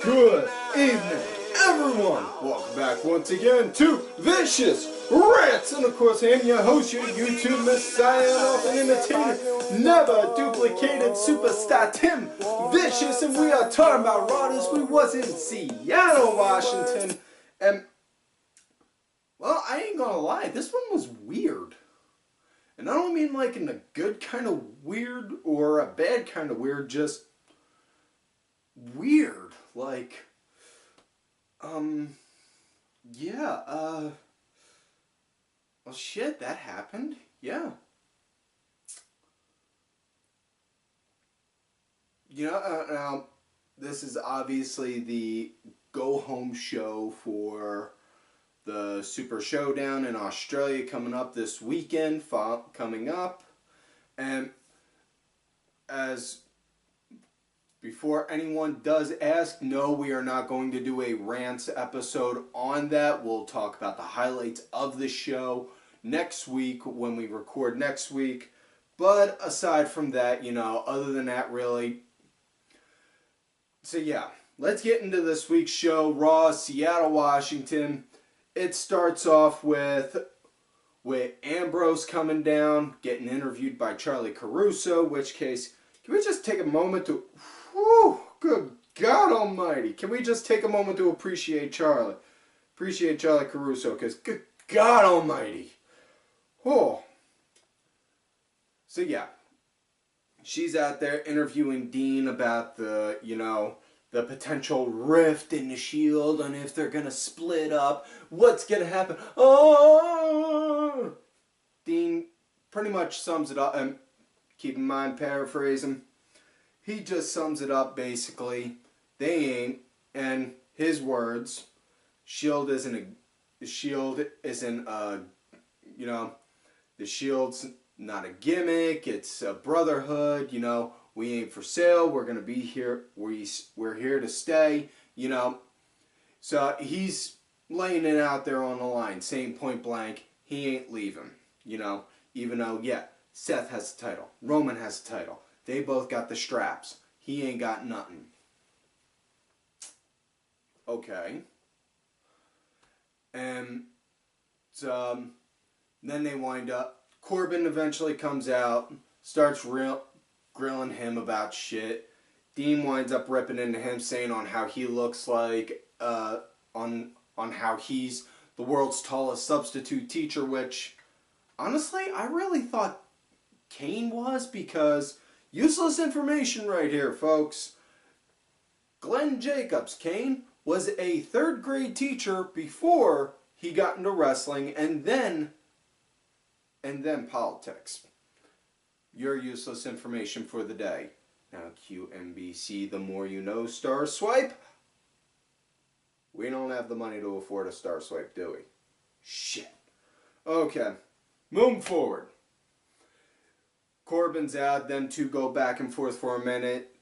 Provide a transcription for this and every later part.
Good evening, everyone! Welcome back once again to Vicious Rants! And of course, I am your host, your YouTube messiah and often imitated, never duplicated superstar Tim Vicious, and we are talking about Raw this week. Was in Seattle, Washington, and, well, I ain't gonna lie, this one was weird. And I don't mean like in a good kind of weird or a bad kind of weird, just weird. Like, yeah, well, shit, that happened. Yeah. You know, now, this is obviously the go-home show for the Super Showdown in Australia coming up this weekend, coming up. And as before anyone does ask, no, we are not going to do a Rants episode on that. We'll talk about the highlights of the show next week when we record next week. But aside from that, you know, other than that, really. So yeah, let's get into this week's show. Raw, Seattle, Washington. It starts off with Ambrose coming down, getting interviewed by Charlie Caruso, which case, can we just take a moment to, whew, good God almighty, can we just take a moment to appreciate Charlie Caruso, because good God almighty. Oh. So yeah, she's out there interviewing Dean about the, you know, the potential rift in the Shield, and if they're going to split up, what's going to happen? Oh! Dean pretty much sums it up, and keep in mind, paraphrasing, he just sums it up basically. They ain't, and his words, Shield isn't a, you know, the Shield's not a gimmick, it's a brotherhood, you know. We ain't for sale. We're going to be here. We're here to stay, you know. So he's laying it out there on the line, saying point blank, he ain't leaving, you know. Even though, yeah, Seth has the title. Roman has the title. They both got the straps. He ain't got nothing. Okay. And so, then they wind up. Corbin eventually comes out, starts grilling him about shit. Dean winds up ripping into him, saying on how he looks like, on how he's the world's tallest substitute teacher, which, honestly, I really thought Kane was, because useless information right here, folks. Glenn Jacobs, Kane, was a third grade teacher before he got into wrestling, and then politics. Your useless information for the day. Now, QMBC, the more you know, star swipe. We don't have the money to afford a star swipe, do we? Shit. Okay, moving forward. Corbin's out, them two go back and forth for a minute.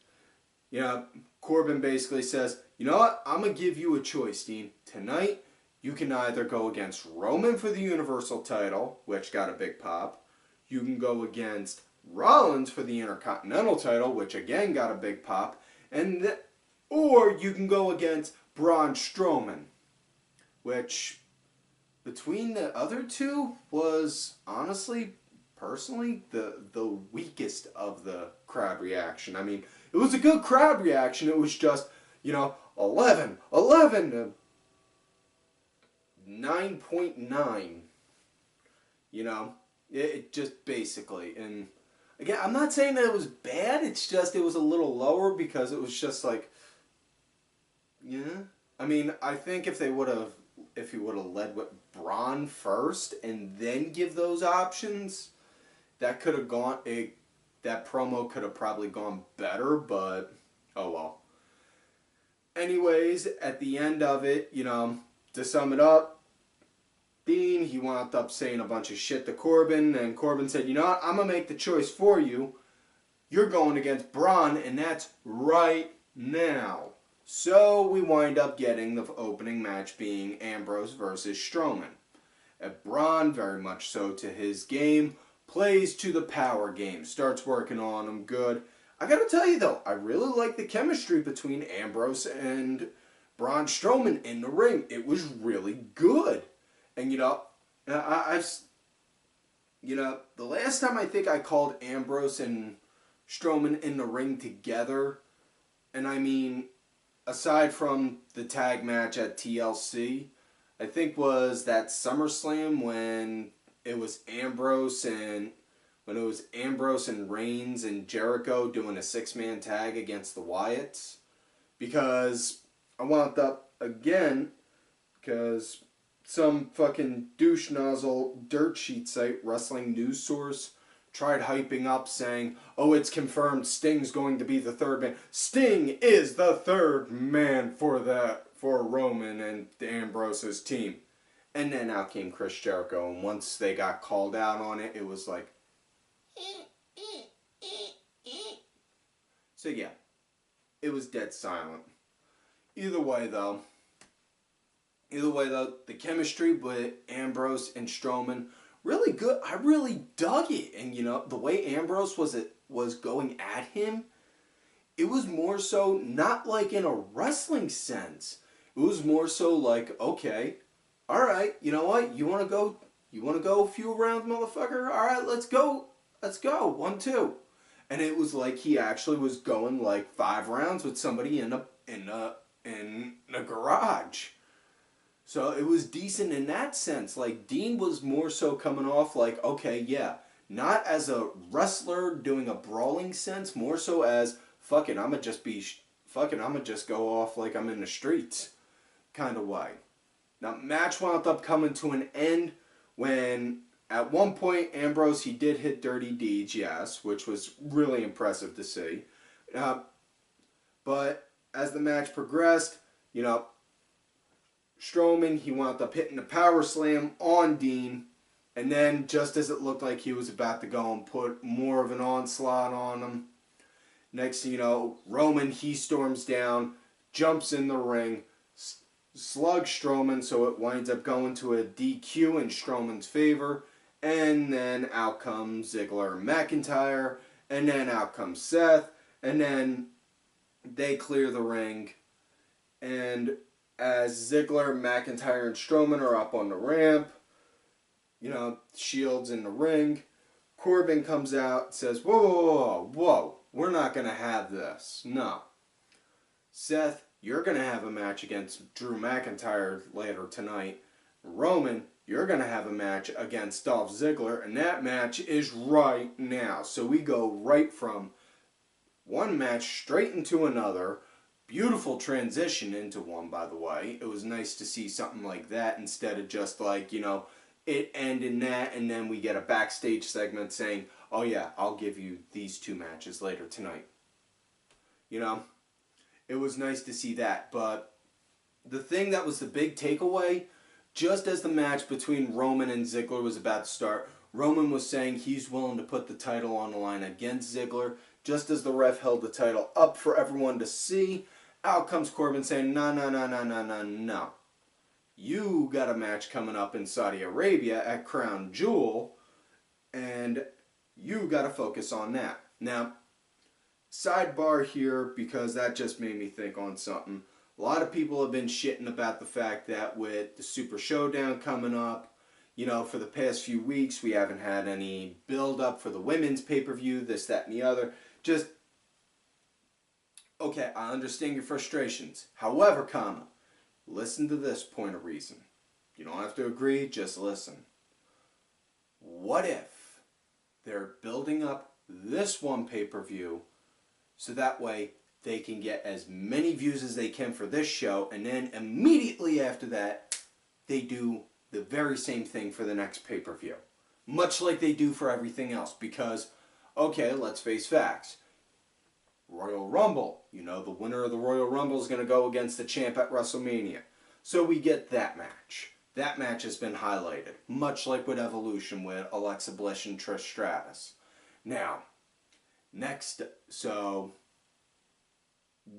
You know, Corbin basically says, you know what, I'm going to give you a choice, Dean. Tonight, you can either go against Roman for the Universal title, which got a big pop. You can go against Rollins for the Intercontinental title, which again got a big pop, or you can go against Braun Strowman, which between the other two was honestly, personally, the weakest of the crowd reaction. I mean, it was a good crowd reaction. It was just, you know, 11, 9.9, you know, it just basically, and again, I'm not saying that it was bad, it's just it was a little lower because it was just like, yeah. I mean, I think if he would have led with Braun first and then give those options, that could have gone, that promo could have probably gone better, but oh well. Anyways, at the end of it, you know, to sum it up, Dean, he wound up saying a bunch of shit to Corbin, and Corbin said, you know what, I'm going to make the choice for you. You're going against Braun, and that's right now. So we wind up getting the opening match being Ambrose versus Strowman. Braun, very much so to his game, plays to the power game, starts working on him good. I gotta tell you though, I really like the chemistry between Ambrose and Braun Strowman in the ring. It was really good. And I've the last time I think I called Ambrose and Strowman in the ring together, and I mean, aside from the tag match at TLC, I think was that SummerSlam when it was Ambrose and Reigns and Jericho doing a 6-man tag against the Wyatts. Because I wound up again, because some fucking douche nozzle dirt sheet site, Wrestling News Source, tried hyping up saying, oh, it's confirmed Sting's going to be the third man. Sting is the third man for Roman and Ambrose's team. And then out came Chris Jericho, and once they got called out on it, it was like, so yeah, it was dead silent. Either way though, the chemistry with Ambrose and Strowman, really good. I really dug it. And the way Ambrose was going at him, it was more so not like in a wrestling sense. It was more so like, okay, all right, you know what? You want to go a few rounds, motherfucker? All right, let's go. 1, 2. And it was like he actually was going like 5 rounds with somebody in a garage. So it was decent in that sense. Like, Dean was more so coming off like, okay, yeah, not as a wrestler doing a brawling sense, more so as, fuck it, I'ma just go off like I'm in the streets kind of way. Now, match wound up coming to an end when, at one point, Ambrose, he did hit Dirty Deeds, yes, which was really impressive to see. But as the match progressed, Strowman, he wound up hitting the power slam on Dean, and then just as it looked like he was about to go and put more of an onslaught on him, next thing you know, Roman, he storms down, jumps in the ring, slugs Strowman, so it winds up going to a DQ in Strowman's favor, and then out comes Ziggler and McIntyre, and then out comes Seth, and then they clear the ring, and as Ziggler, McIntyre, and Strowman are up on the ramp, Shield's in the ring, Corbin comes out and says, whoa, we're not going to have this. No. Seth, you're going to have a match against Drew McIntyre later tonight. Roman, you're going to have a match against Dolph Ziggler, and that match is right now. So we go right from one match straight into another. Beautiful transition into one, by the way. It was nice to see something like that instead of just like, it ending that and then we get a backstage segment saying, oh yeah, I'll give you these 2 matches later tonight. It was nice to see that. But the thing that was the big takeaway, just as the match between Roman and Ziggler was about to start, Roman was saying he's willing to put the title on the line against Ziggler. Just as the ref held the title up for everyone to see, out comes Corbin saying, no. You got a match coming up in Saudi Arabia at Crown Jewel, and you got to focus on that. Now, sidebar here, because that just made me think on something. A lot of people have been shitting about the fact that with the Super Showdown coming up, for the past few weeks, we haven't had any build-up for the women's pay-per-view, this, that, and the other. Just, okay, I understand your frustrations. However, listen to this point of reason. You don't have to agree, just listen. What if they're building up this one pay-per-view so that way they can get as many views as they can for this show, and then immediately after that, they do the very same thing for the next pay-per-view. Much like they do for everything else, because, okay, let's face facts. Royal Rumble, the winner of the Royal Rumble is going to go against the champ at WrestleMania. So we get that match. That match has been highlighted, much like with Evolution with Alexa Bliss and Trish Stratus. Now, next, so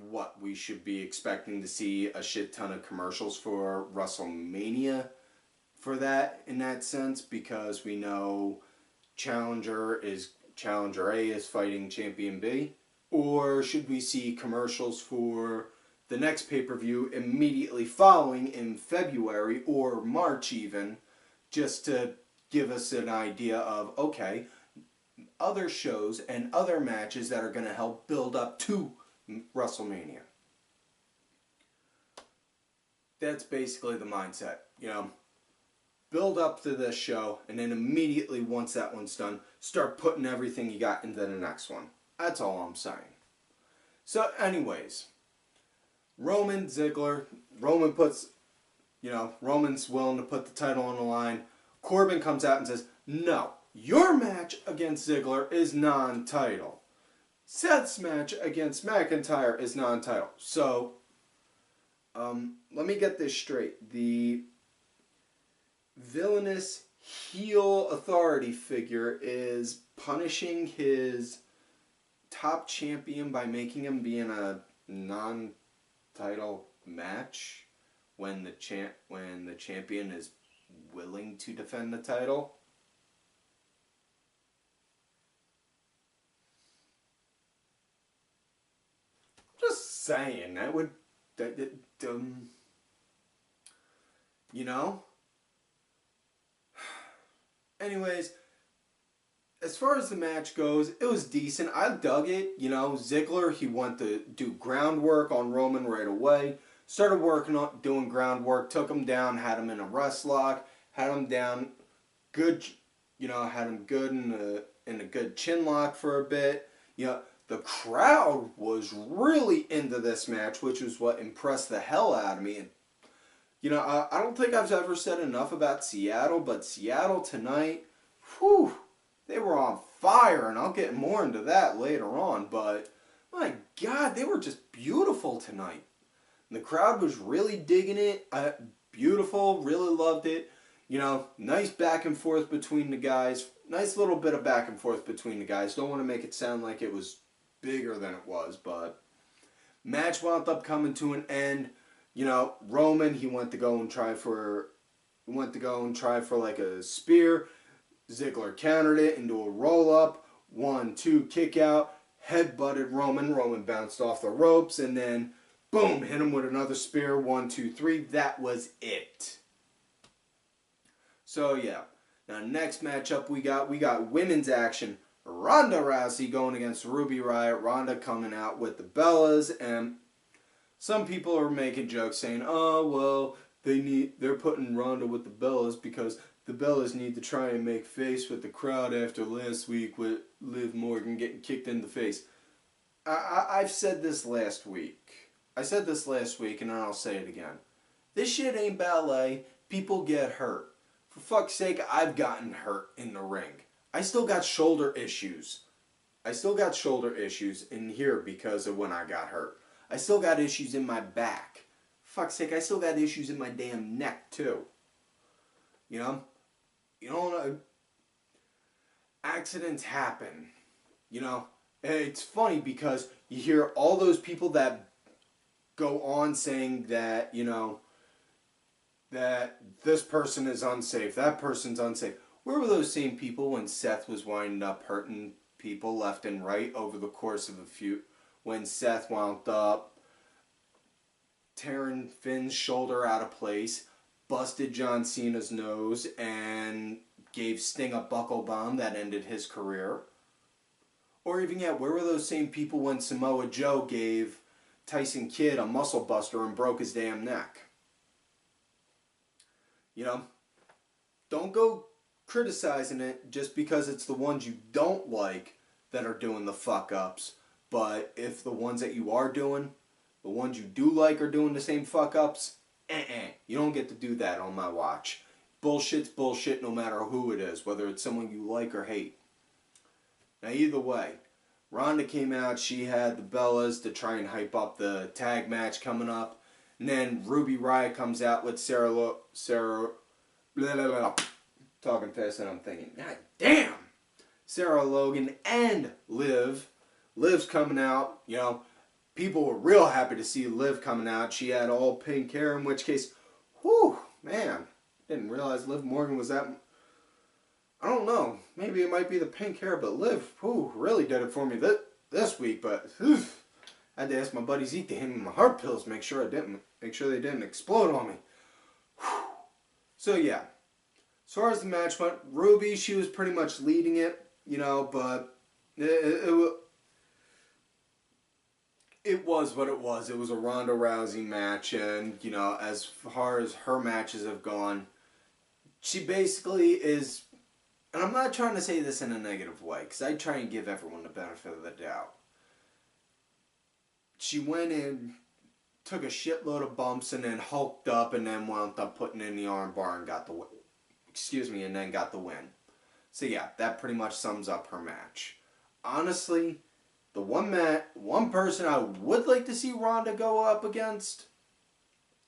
what, we should be expecting to see a shit ton of commercials for WrestleMania for that, in that sense, because we know Challenger A is fighting Champion B. Or should we see commercials for the next pay-per-view immediately following in February or March even, just to give us an idea of, okay, other shows and other matches that are going to help build up to WrestleMania. That's basically the mindset, you know. Build up to this show, and then immediately once that one's done, start putting everything you got into the next one. That's all I'm saying. So anyways, Roman, Ziggler, Roman puts, you know, Roman's willing to put the title on the line. Corbin comes out and says, no, your match against Ziggler is non-title. Seth's match against McIntyre is non-title. So, let me get this straight. The villainous heel authority figure is punishing his top champion by making him be in a non-title match when the champion is willing to defend the title. Just saying, you know. Anyways, as far as the match goes, it was decent. I dug it. You know, Ziggler, he wanted to do groundwork on Roman right away. Started working on doing groundwork, took him down, had him in a rest lock, had him down good, you know, had him good in a good chin lock for a bit. You know, the crowd was really into this match, which was what impressed the hell out of me. And, you know, I don't think I've ever said enough about Seattle, but Seattle tonight, whew, they were on fire, and I'll get more into that later on, but my God, they were just beautiful tonight. And the crowd was really digging it. Beautiful, really loved it. You know, nice back and forth between the guys. Nice little bit of back and forth between the guys. Don't want to make it sound like it was bigger than it was, but match wound up coming to an end. You know, Roman, he went to go and try for like a spear. Ziggler countered it into a roll-up. 1-2 kick out. Head-butted Roman. Roman bounced off the ropes and then, boom, hit him with another spear. 1-2-3. That was it. So, yeah. Now, next matchup we got women's action. Ronda Rousey going against Ruby Riott. Ronda coming out with the Bellas, and some people are making jokes saying, oh, well, they're putting Ronda with the Bellas because the Bellas need to try and make face with the crowd after last week with Liv Morgan getting kicked in the face. I've said this last week. I said this last week, and I'll say it again. This shit ain't ballet. People get hurt. For fuck's sake, I've gotten hurt in the ring. I still got shoulder issues. In here because of when I got hurt. I still got issues in my back. For fuck's sake, I still got issues in my damn neck, too. You know, accidents happen. You know, it's funny because you hear all those people that go on saying that, you know, that this person is unsafe, that person's unsafe. Where were those same people when Seth was winding up hurting people left and right over the course of a few, when Seth wound up tearing Finn's shoulder out of place, busted John Cena's nose, and gave Sting a buckle bomb that ended his career? Or even yet, where were those same people when Samoa Joe gave Tyson Kidd a muscle buster and broke his damn neck? You know, don't go criticizing it just because it's the ones you don't like that are doing the fuck-ups. But if the ones that you are doing, the ones you do like are doing the same fuck-ups, you don't get to do that on my watch. Bullshit's bullshit no matter who it is, whether it's someone you like or hate. Now either way, Ronda came out, she had the Bellas to try and hype up the tag match coming up. And then Ruby Riott comes out with talking fast and I'm thinking, God damn! Sarah Logan and Liv. Liv's coming out, you know. People were real happy to see Liv coming out. She had all pink hair, in which case, whew, man. Didn't realize Liv Morgan was that... I don't know. Maybe it might be the pink hair, but Liv, whew, really did it for me this week, but I had to ask my buddies eat to hand me my heart pills, make sure they didn't explode on me. So yeah, as far as the match went, Ruby, she was pretty much leading it, you know, but it was what it was. It was a Ronda Rousey match, and, you know, as far as her matches have gone, she basically is, and I'm not trying to say this in a negative way, because I try and give everyone the benefit of the doubt. She went in, took a shitload of bumps, and then hulked up, and then wound up putting in the armbar and got the win. And then got the win. So yeah, that pretty much sums up her match. Honestly, the one person I would like to see Ronda go up against,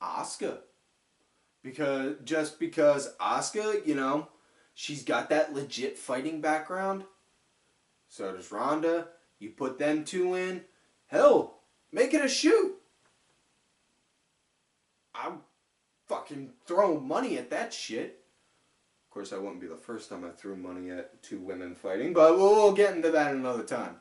Asuka. Because Asuka, you know, she's got that legit fighting background. So does Ronda. You put them two in, hell, make it a shoot. I'm fucking throwing money at that shit. Of course, that wouldn't be the first time I threw money at two women fighting, but we'll get into that another time.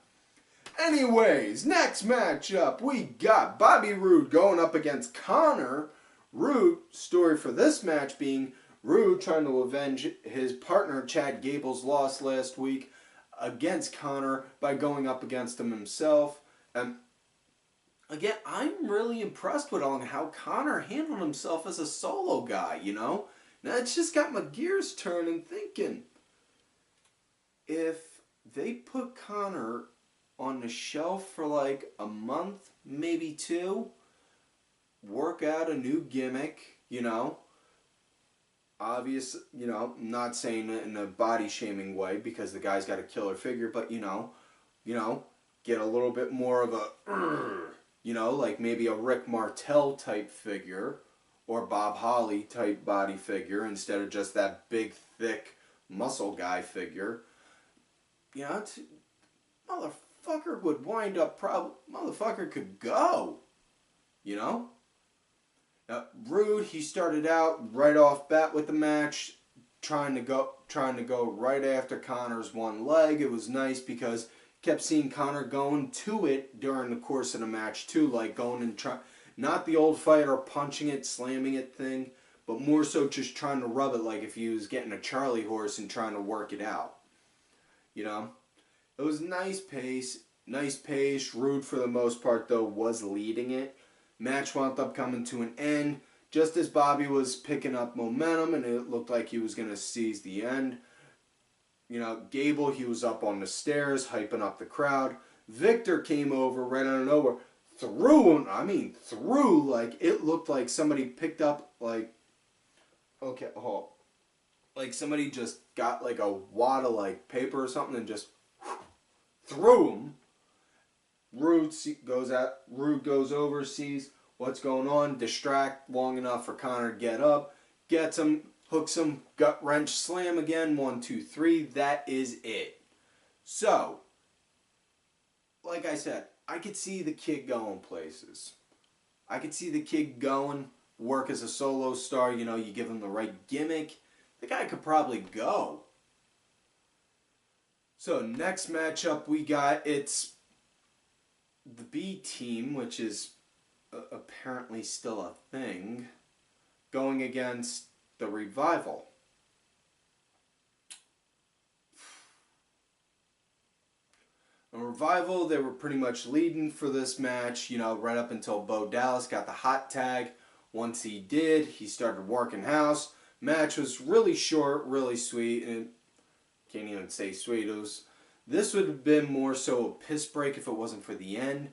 Anyways, next matchup, we got Bobby Roode going up against Konnor. Roode, story for this match being Roode trying to avenge his partner Chad Gable's loss last week against Konnor by going up against him himself. Again, I'm really impressed with how Konnor handled himself as a solo guy, you know? Now, it's just got my gears turning thinking, if they put Konnor on the shelf for like a month, maybe two, work out a new gimmick, you know, obvious, you know, not saying it in a body shaming way because the guy's got a killer figure, but you know, get a little bit more of a, you know, like maybe a Rick Martel type figure or Bob Holly type body figure instead of just that big, thick muscle guy figure. You know, motherfucker would wind up motherfucker could go, you know? Now, Roode, he started out right off bat with the match, trying to go right after Connor's one leg. It was nice because kept seeing Konnor going to it during the course of the match too, like going and not the old fighter punching it, slamming it thing, but more so just trying to rub it like if he was getting a Charlie horse and trying to work it out. You know? It was nice pace. Roode, for the most part, though, was leading it. Match wound up coming to an end just as Bobby was picking up momentum and it looked like he was going to seize the end. You know, Gable, he was up on the stairs, hyping up the crowd. Victor came over right out of nowhere. Threw, like, it looked like somebody picked up, like, like somebody just got, like, a wad of, like, paper or something and just threw him. Roode goes over, sees what's going on, distract long enough for Konnor to get up, gets him, hooks him, gut wrench slam again, 1, 2, 3, that is it. So, like I said, I could see the kid going places. I could see the kid going, work as a solo star, you know, you give him the right gimmick, the guy could probably go. So, next matchup we got, it's the B team, which is apparently still a thing, going against the Revival. The Revival, they were pretty much leading for this match, you know, right up until Bo Dallas got the hot tag. Once he did, he started working house. Match was really short, really sweet, and can't even say sweet. This would have been more so a piss break if it wasn't for the end.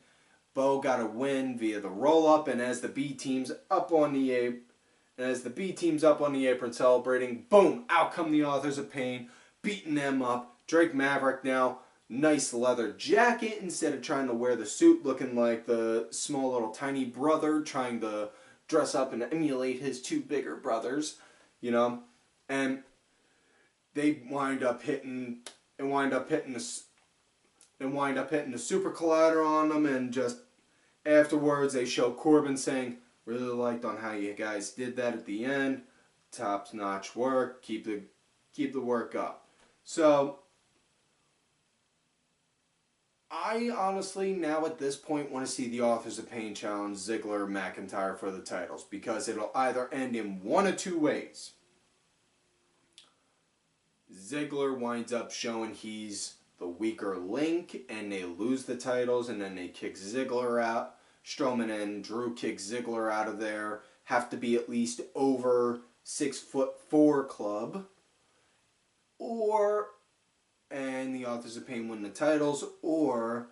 Bo got a win via the roll-up, and as the B team's up on the apron celebrating, boom, out come the Authors of Pain, beating them up. Drake Maverick now, nice leather jacket instead of trying to wear the suit, looking like the small little tiny brother trying to dress up and emulate his two bigger brothers, you know, and they wind up hitting the Super Collider on them, and just afterwards they show Corbin saying, really liked on how you guys did that at the end, top notch work, keep the work up. So I I honestly, now at this point, want to see the Authors of Pain challenge Ziggler or McIntyre for the titles, because it'll either end in one of two ways. Ziggler winds up showing he's the weaker link, and they lose the titles, and then they kick Ziggler out. Strowman and Drew kick Ziggler out of there. Have to be at least over 6'4" club. And the Authors of Pain win the titles, or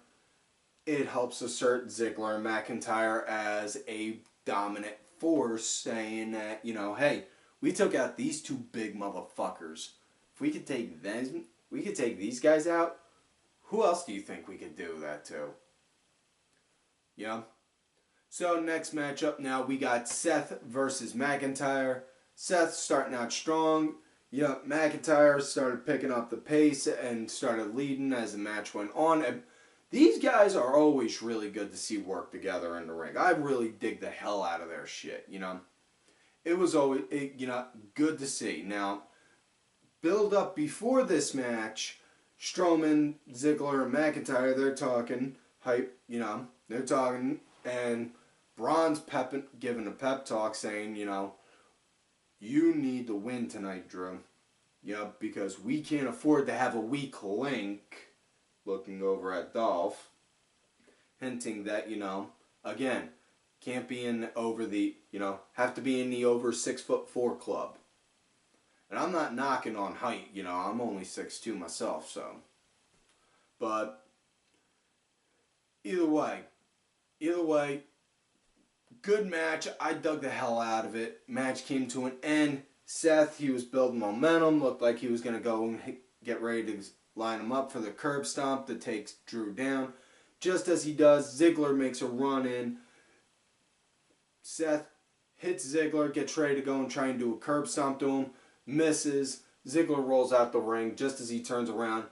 it helps assert Ziggler and McIntyre as a dominant force, saying that, you know, hey, we took out these two big motherfuckers. If we could take them, we could take these guys out. Who else do you think we could do that to? Yeah. So next matchup now, we got Seth versus McIntyre. Seth starting out strong. Yeah, McIntyre started picking up the pace and started leading as the match went on. And these guys are always really good to see work together in the ring. I really dig the hell out of their shit, you know. It was always, you know, good to see. Now, build up before this match, Strowman, Ziggler, and McIntyre, they're talking, hype, you know, they're talking, and Braun's giving a pep talk saying, you know, you need to win tonight, Drew. Yeah, because we can't afford to have a weak link. Looking over at Dolph. Hinting that, you know, again, can't be in over the, you know, have to be in the over 6'4" club. And I'm not knocking on height, you know, I'm only 6'2" myself, so. But, either way, good match. I dug the hell out of it. Match came to an end. Seth, he was building momentum. Looked like he was going to go and get ready to line him up for the curb stomp that takes Drew down. Just as he does, Ziggler makes a run in. Seth hits Ziggler, gets ready to go and try and do a curb stomp to him. Misses. Ziggler rolls out the ring just as he turns around.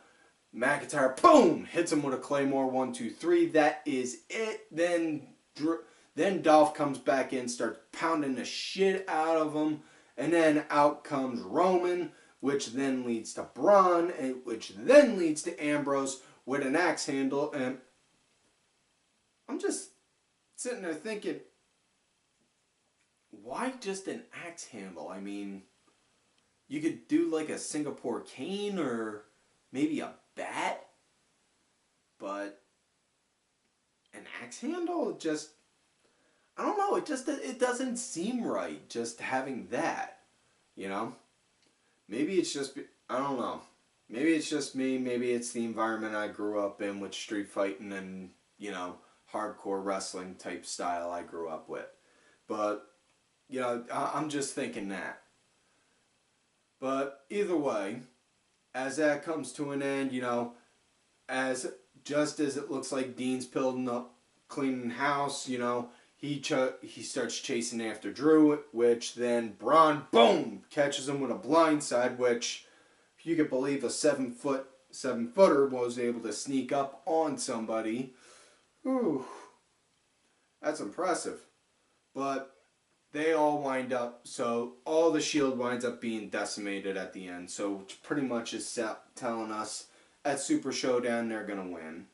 McIntyre, boom! Hits him with a Claymore. 1, 2, 3. That is it. Then Dolph comes back in, starts pounding the shit out of him. And then out comes Roman, which then leads to Braun, and which then leads to Ambrose with an axe handle. And I'm just sitting there thinking, why just an axe handle? I mean, you could do like a Singapore cane or maybe a bat. But an axe handle? Just, I don't know, it doesn't seem right just having that, you know? Maybe it's just, I don't know. Maybe it's just me, maybe it's the environment I grew up in with street fighting and, you know, hardcore wrestling type style I grew up with. But, you know, I'm just thinking that. But either way, as that comes to an end, you know, just as it looks like Dean's building up, cleaning house, you know, he starts chasing after Drew, which then Braun, boom, catches him with a blindside, which, if you could believe a 7-footer was able to sneak up on somebody. Whew, that's impressive. But they all wind up, so all the Shield winds up being decimated at the end. So which pretty much is telling us at Super Showdown they're going to win.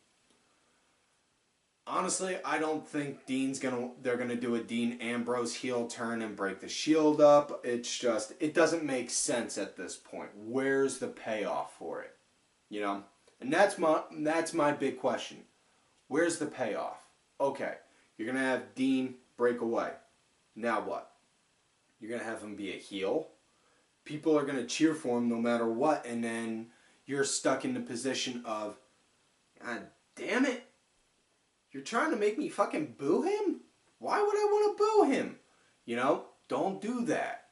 Honestly, I don't think they're gonna do a Dean Ambrose heel turn and break the Shield up. It's just, it doesn't make sense at this point. Where's the payoff for it? You know? And that's my big question. Where's the payoff? Okay, you're gonna have Dean break away. Now what? You're gonna have him be a heel? People are gonna cheer for him no matter what, and then you're stuck in the position of, God damn it. You're trying to make me fucking boo him? Why would I want to boo him? You know, don't do that.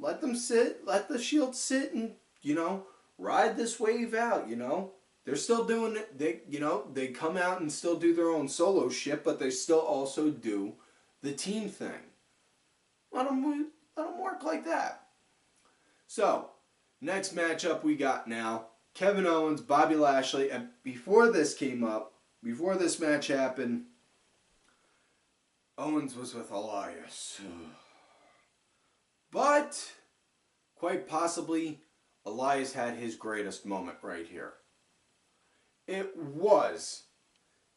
Let them sit, let the Shield sit and, you know, ride this wave out, you know. They're still doing it, they come out and still do their own solo shit, but they still also do the team thing. Let them work like that. So, next matchup we got now, Kevin Owens, Bobby Lashley, and before this match happened, Owens was with Elias. But, quite possibly, Elias had his greatest moment right here. It was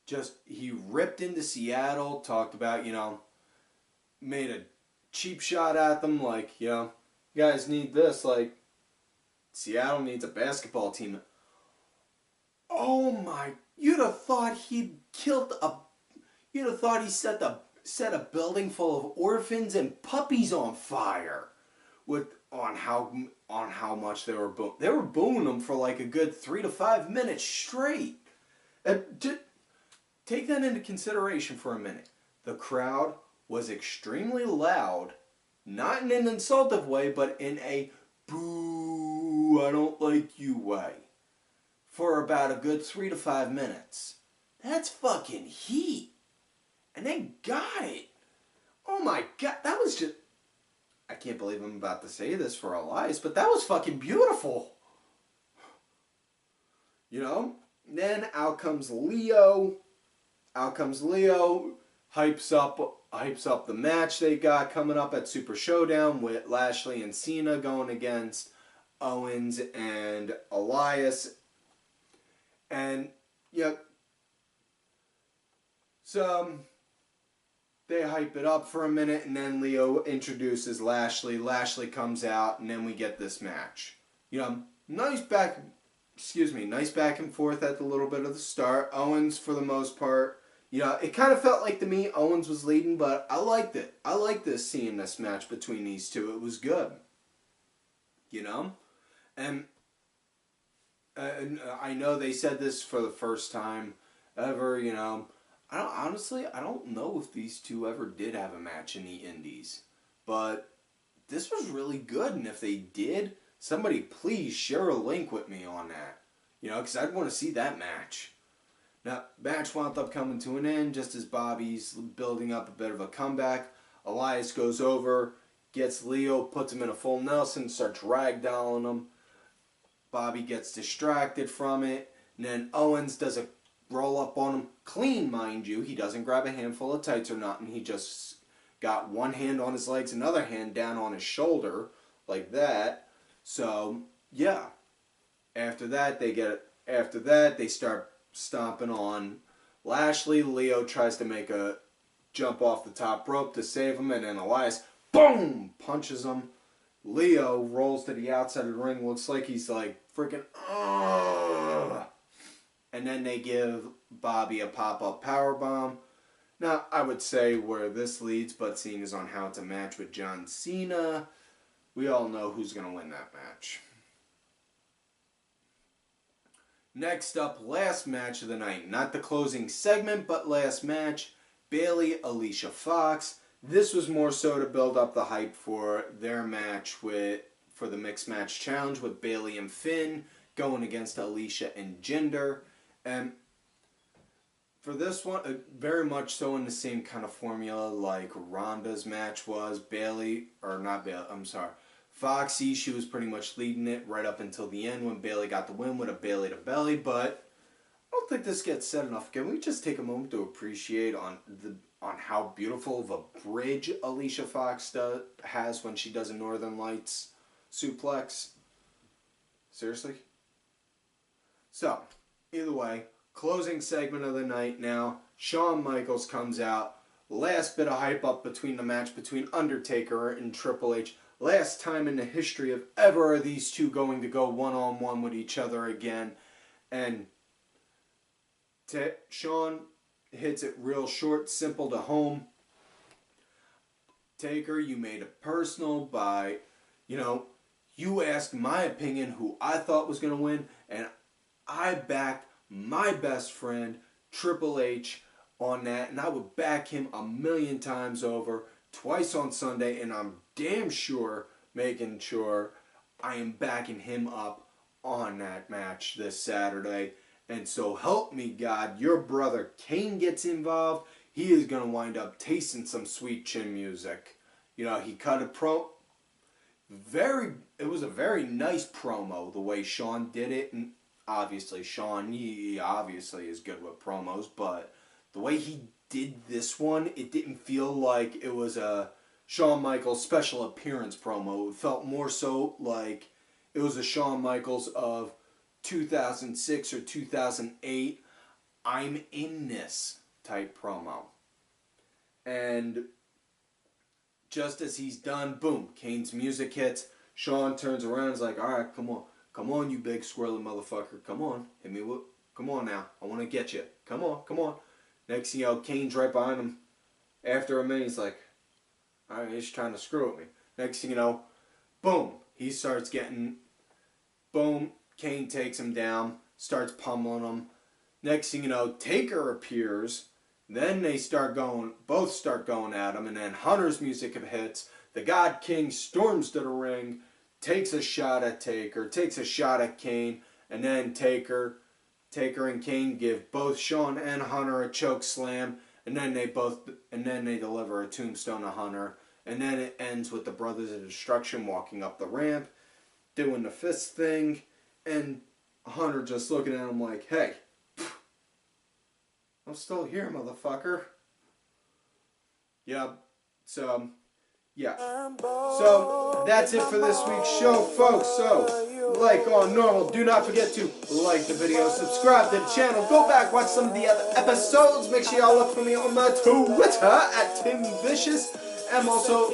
just, he ripped into Seattle, talked about, made a cheap shot at them, like, you guys need this, like, Seattle needs a basketball team. Oh my, you'd have thought you'd have thought he set a building full of orphans and puppies on fire on how much they were booing them for like a good 3 to 5 minutes straight. Just take that into consideration for a minute. The crowd was extremely loud, not in an insultive way, but in a boo, I don't like you way, for about a good 3 to 5 minutes. That's fucking heat. And they got it. Oh my god, that was just... I can't believe I'm about to say this for Elias, but that was fucking beautiful. Then out comes Leo. Hypes up the match they got coming up at Super Showdown with Lashley and Cena going against Owens and Elias. And, so they hype it up for a minute, and then Leo introduces Lashley. Lashley comes out, and then we get this match. Nice back and forth at the little bit of the start. Owens, for the most part, it kind of felt like to me Owens was leading, but I liked it. I liked seeing this match between these two. It was good. And I know they said this for the first time ever, I don't know if these two ever did have a match in the Indies. But this was really good, and if they did, somebody please share a link with me on that. Because I'd want to see that match. Now, match wound up coming to an end just as Bobby's building up a bit of a comeback. Elias goes over, gets Leo, puts him in a full Nelson, starts ragdolling him. Bobby gets distracted from it, and then Owens does a roll up on him, clean mind you. He doesn't grab a handful of tights or nothing. He just got one hand on his legs, another hand down on his shoulder, like that. So yeah. After that they start stomping on Lashley. Leo tries to make a jump off the top rope to save him, and then Elias, boom, punches him. Leo rolls to the outside of the ring. Looks like he's like freaking, ugh. And then they give Bobby a pop-up powerbomb. Now, I would say where this leads, but seeing as on how it's a match with John Cena, we all know who's going to win that match. Next up, last match of the night. Not the closing segment, but last match. Bayley, Alicia Fox. This was more so to build up the hype for their match for the Mixed Match Challenge with Bayley and Finn going against Alicia and Jinder. And for this one, very much so in the same kind of formula like Ronda's match was. Foxy, she was pretty much leading it right up until the end when Bayley got the win with a Bayley to belly, but I don't think this gets said enough. Can we just take a moment to appreciate on how beautiful of a bridge Alicia Fox has when she does a Northern Lights suplex? Seriously? So, either way, closing segment of the night now. Shawn Michaels comes out. Last bit of hype up between the match between Undertaker and Triple H. Last time in the history of ever are these two going to go one-on-one with each other again. And Shawn hits it real short, simple to home. Taker, you made it personal by, you asked my opinion who I thought was going to win, and I backed my best friend, Triple H, on that, and I would back him 1,000,000 times over, twice on Sunday, and I'm damn sure making sure I am backing him up on that match this Saturday. And so help me God, your brother Kane gets involved, he is going to wind up tasting some sweet chin music. He cut a it was a very nice promo the way Shawn did it, and obviously Shawn, he obviously is good with promos, but the way he did this one, it didn't feel like it was a Shawn Michaels special appearance promo. It felt more so like it was a Shawn Michaels of 2006 or 2008. I'm in this type promo. And just as he's done, boom, Kane's music hits. Shawn turns around and is like, all right, come on. Come on, you big squirrely motherfucker. Come on. Hit me with, come on now. I want to get you. Come on, come on. Next thing you know, Kane's right behind him. After a minute, he's like, all right, he's trying to screw with me. Next thing you know, boom, he starts getting, boom, Kane takes him down, starts pummeling him. Next thing you know, Taker appears. Then they start going, both start going at him, and then Hunter's music hits. The God King storms to the ring, takes a shot at Taker, takes a shot at Kane, and then Taker and Kane give both Shawn and Hunter a choke slam, and then they deliver a tombstone to Hunter, and then it ends with the Brothers of Destruction walking up the ramp, doing the fist thing, and Hunter just looking at him like, hey, I'm still here, motherfucker. Yeah, so, yeah. So, that's it for this week's show, folks. So, like on normal, do not forget to like the video, subscribe to the channel, go back, watch some of the other episodes. Make sure y'all look for me on my Twitter at TimVicious. And also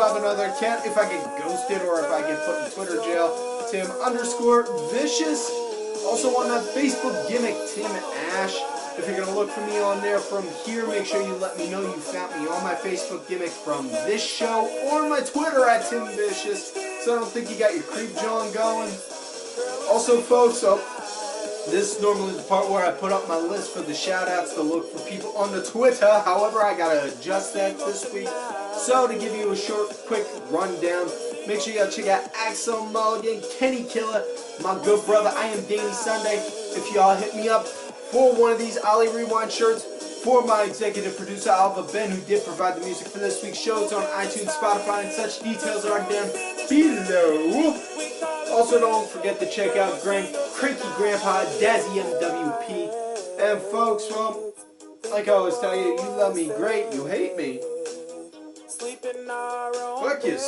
have another account if I get ghosted or if I get put in Twitter jail. Tim_Vicious. Also on that Facebook gimmick, Tim Ash. If you're going to look for me on there from here, make sure you let me know you found me on my Facebook gimmick from this show or my Twitter at TimVicious, so I don't think you got your creep John going. Also, folks, this is normally the part where I put up my list for the shout-outs to look for people on the Twitter. However, I got to adjust that this week. So, to give you a short, quick rundown, make sure you check out Axel Mulligan, Kenny Killer, my good brother, I am Danny Sunday. If y'all hit me up for one of these Ollie Rewind shirts, for my executive producer Alva Ben, who did provide the music for this week's show. It's on iTunes, Spotify, and such. Details are down below. Also, don't forget to check out Cranky Grandpa, Dazzy MWP. And folks, well, like I always tell you, you love me great, you hate me. Fuck you.